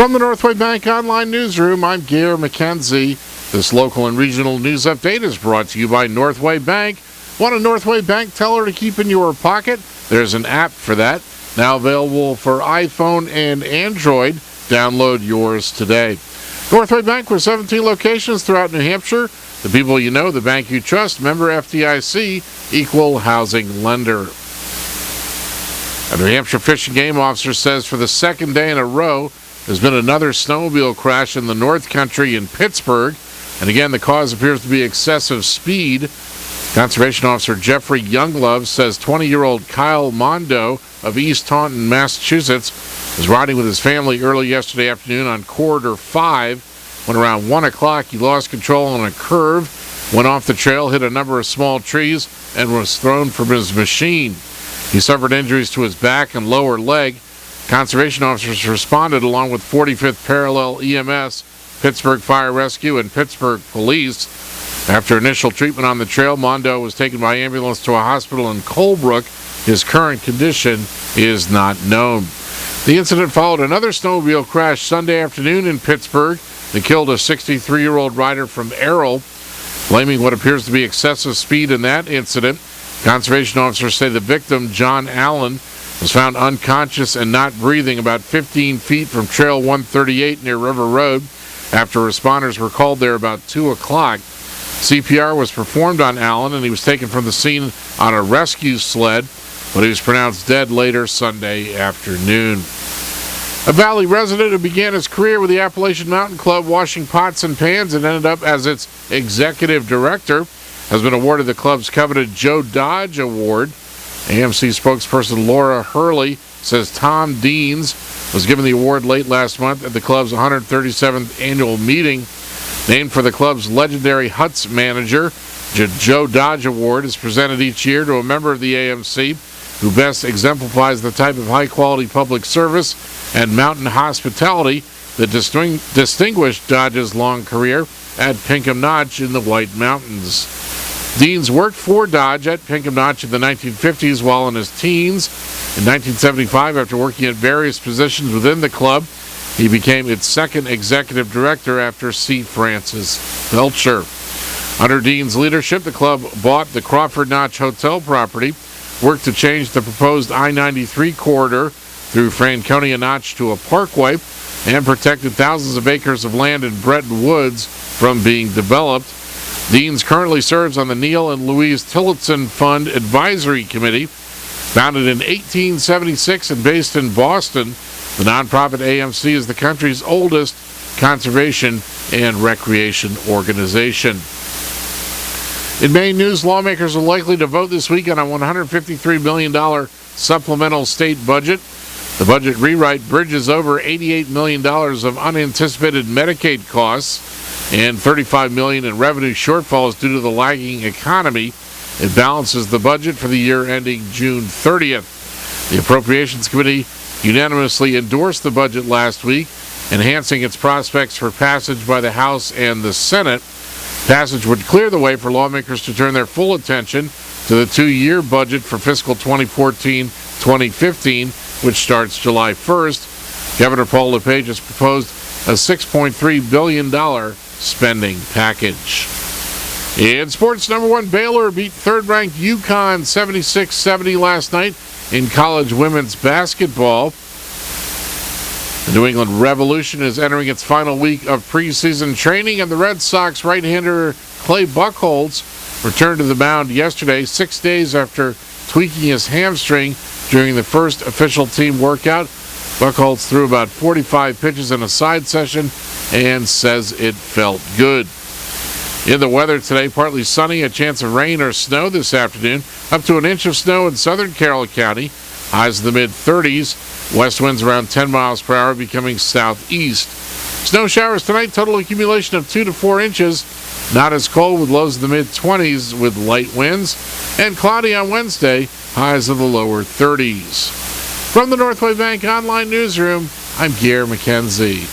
From the Northway Bank Online Newsroom, I'm Gare McKenzie. This local and regional news update is brought to you by Northway Bank. Want a Northway Bank teller to keep in your pocket? There's an app for that, now available for iPhone and Android. Download yours today. Northway Bank with 17 locations throughout New Hampshire. The people you know, the bank you trust, member FDIC, equal housing lender. A New Hampshire Fish and Game officer says for the second day in a row, there's been another snowmobile crash in the North Country in Pittsburgh. And again, the cause appears to be excessive speed. Conservation Officer Jeffrey Younglove says 20-year-old Kyle Mondo of East Taunton, Massachusetts, was riding with his family early yesterday afternoon on Corridor 5. When around 1 o'clock, he lost control on a curve, went off the trail, hit a number of small trees, and was thrown from his machine. He suffered injuries to his back and lower leg. Conservation officers responded along with 45th Parallel EMS, Pittsburgh Fire Rescue, and Pittsburgh Police. After initial treatment on the trail, Mondo was taken by ambulance to a hospital in Colebrook. His current condition is not known. The incident followed another snowmobile crash Sunday afternoon in Pittsburgh that killed a 63-year-old rider from Errol. Blaming what appears to be excessive speed in that incident, conservation officers say the victim, John Allen, was found unconscious and not breathing about 15 feet from Trail 138 near River Road after responders were called there about 2 o'clock. CPR was performed on Allen, and he was taken from the scene on a rescue sled, but he was pronounced dead later Sunday afternoon. A Valley resident who began his career with the Appalachian Mountain Club washing pots and pans and ended up as its executive director has been awarded the club's coveted Joe Dodge Award. AMC spokesperson Laura Hurley says Tom Deans was given the award late last month at the club's 137th annual meeting. Named for the club's legendary Huts manager, Joe Dodge Award is presented each year to a member of the AMC who best exemplifies the type of high-quality public service and mountain hospitality that distinguished Dodge's long career at Pinkham Notch in the White Mountains. Deans worked for Dodge at Pinkham Notch in the 1950s while in his teens. In 1975, after working at various positions within the club, he became its second executive director after C. Francis Belcher. Under Dean's leadership, the club bought the Crawford Notch Hotel property, worked to change the proposed I-93 corridor through Franconia Notch to a parkway, and protected thousands of acres of land in Bretton Woods from being developed. Deans currently serves on the Neil and Louise Tillotson Fund Advisory Committee. Founded in 1876 and based in Boston, the nonprofit AMC is the country's oldest conservation and recreation organization. In Maine news, lawmakers are likely to vote this week on a $153 million supplemental state budget. The budget rewrite bridges over $88 million of unanticipated Medicaid costs and $35 million in revenue shortfalls due to the lagging economy. It balances the budget for the year ending June 30th. The Appropriations Committee unanimously endorsed the budget last week, enhancing its prospects for passage by the House and the Senate. Passage would clear the way for lawmakers to turn their full attention to the two-year budget for fiscal 2014-2015, which starts July 1st. Governor Paul LePage has proposed a $6.3 billion spending package. In sports, number one Baylor beat third-ranked UConn 76-70 last night in college women's basketball. The New England Revolution is entering its final week of preseason training, and the Red Sox right-hander Clay Buchholz returned to the mound yesterday, 6 days after tweaking his hamstring during the first official team workout. Buchholz threw about 45 pitches in a side session and says it felt good. In the weather today, partly sunny, a chance of rain or snow this afternoon, up to an inch of snow in southern Carroll County, highs in the mid-30s, west winds around 10 miles per hour becoming southeast. Snow showers tonight, total accumulation of 2 to 4 inches, not as cold with lows in the mid-20s with light winds, and cloudy on Wednesday, highs in the lower 30s. From the Northway Bank Online Newsroom, I'm Gare McKenzie.